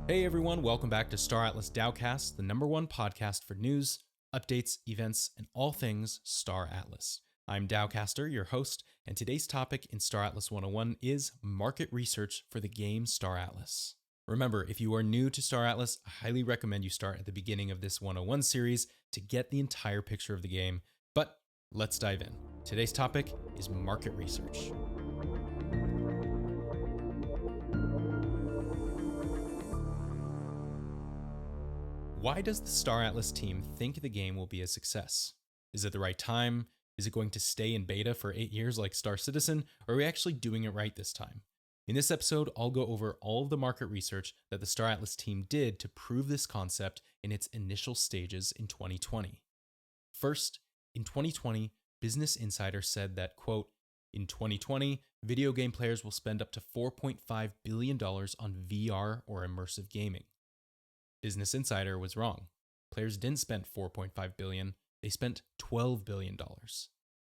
Hey everyone, welcome back to Star Atlas Dowcast, the #1 podcast for news, updates, events, and all things Star Atlas. I'm Dowcaster, your host, and today's topic in Star Atlas 101 is market research for the game Star Atlas. Remember, if you are new to Star Atlas, I highly recommend you start at the beginning of this 101 series to get the entire picture of the game. But let's dive in. Today's topic is market research. Why does the Star Atlas team think the game will be a success? Is it the right time? Is it going to stay in beta for 8 years like Star Citizen? Or are we actually doing it right this time? In this episode, I'll go over all of the market research that the Star Atlas team did to prove this concept in its initial stages in 2020. First, in 2020, Business Insider said that, quote, in 2020, video game players will spend up to $4.5 billion on VR or immersive gaming. Business Insider was wrong. Players didn't spend $4.5 billion, they spent $12 billion.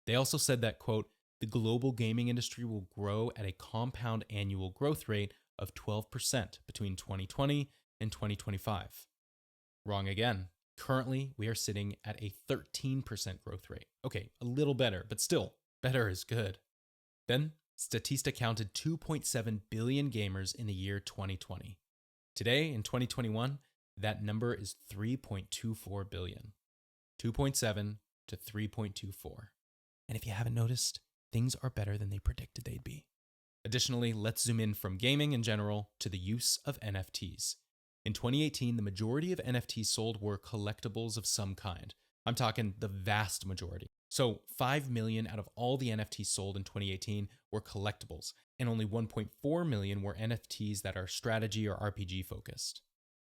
They also said that, quote, the global gaming industry will grow at a compound annual growth rate of 12% between 2020 and 2025. Wrong again. Currently, we are sitting at a 13% growth rate. Okay, a little better, but still, better is good. Then, Statista counted 2.7 billion gamers in the year 2020. Today, in 2021, that number is 3.24 billion. 2.7 to 3.24. And if you haven't noticed, things are better than they predicted they'd be. Additionally, let's zoom in from gaming in general to the use of NFTs. In 2018, the majority of NFTs sold were collectibles of some kind. I'm talking the vast majority. So 5 million out of all the NFTs sold in 2018 were collectibles, and only 1.4 million were NFTs that are strategy or RPG focused.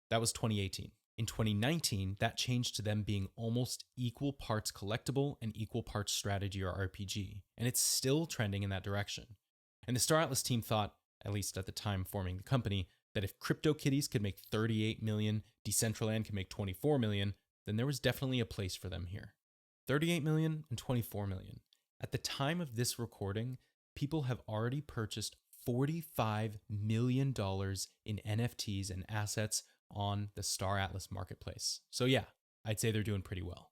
That was 2018. In 2019, that changed to them being almost equal parts collectible and equal parts strategy or RPG, and it's still trending in that direction. And the Star Atlas team thought, at least at the time forming the company, that if CryptoKitties could make 38 million, Decentraland could make 24 million, then there was definitely a place for them here. 38 million and 24 million. At the time of this recording, people have already purchased $45 million in NFTs and assets on the Star Atlas marketplace. So yeah, I'd say they're doing pretty well.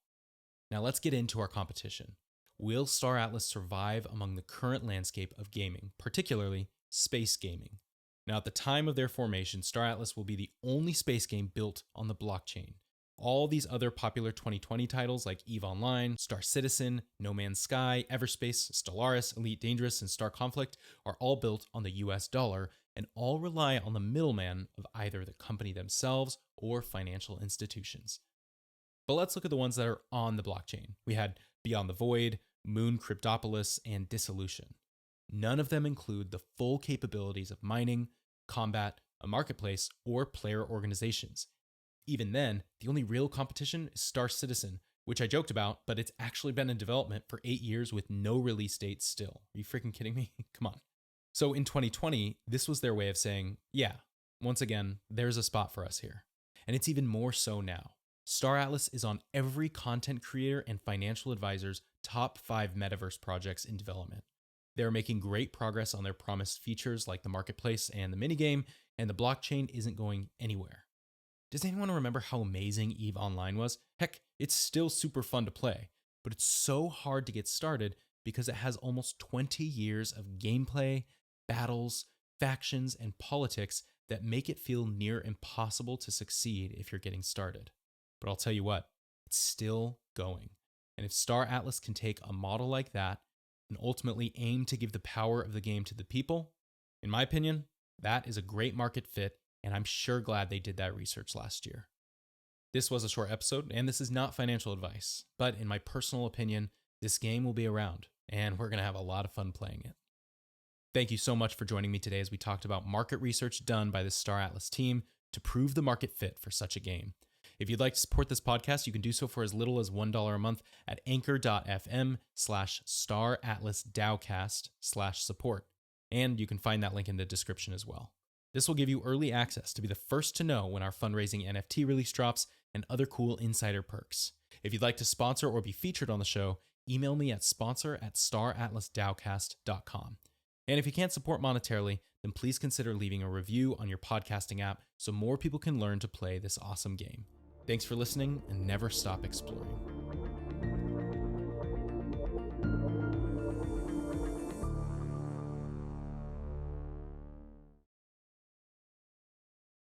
Now let's get into our competition. Will Star Atlas survive among the current landscape of gaming, particularly space gaming? Now at the time of their formation, Star Atlas will be the only space game built on the blockchain. All these other popular 2020 titles like EVE Online, Star Citizen, No Man's Sky, Everspace, Stellaris, Elite Dangerous, and Star Conflict are all built on the US dollar and all rely on the middleman of either the company themselves or financial institutions. But let's look at the ones that are on the blockchain. We had Beyond the Void, Moon Cryptopolis, and Dissolution. None of them include the full capabilities of mining, combat, a marketplace, or player organizations. Even then, the only real competition is Star Citizen, which I joked about, but it's actually been in development for 8 years with no release date still. Are you freaking kidding me? Come on. So in 2020, this was their way of saying, yeah, once again, there's a spot for us here. And it's even more so now. Star Atlas is on every content creator and financial advisor's top 5 metaverse projects in development. They're making great progress on their promised features like the marketplace and the minigame, and the blockchain isn't going anywhere. Does anyone remember how amazing EVE Online was? Heck, it's still super fun to play, but it's so hard to get started because it has almost 20 years of gameplay, battles, factions, and politics that make it feel near impossible to succeed if you're getting started. But I'll tell you what, it's still going. And if Star Atlas can take a model like that and ultimately aim to give the power of the game to the people, in my opinion, that is a great market fit, and I'm sure glad they did that research last year. This was a short episode, and this is not financial advice, but in my personal opinion, this game will be around, and we're going to have a lot of fun playing it. Thank you so much for joining me today as we talked about market research done by the Star Atlas team to prove the market fit for such a game. If you'd like to support this podcast, you can do so for as little as $1 a month at anchor.fm/staratlasdowcast/support. And you can find that link in the description as well. This will give you early access to be the first to know when our fundraising NFT release drops and other cool insider perks. If you'd like to sponsor or be featured on the show, email me at sponsor@staratlasdowcast.com. And if you can't support monetarily, then please consider leaving a review on your podcasting app so more people can learn to play this awesome game. Thanks for listening, and never stop exploring.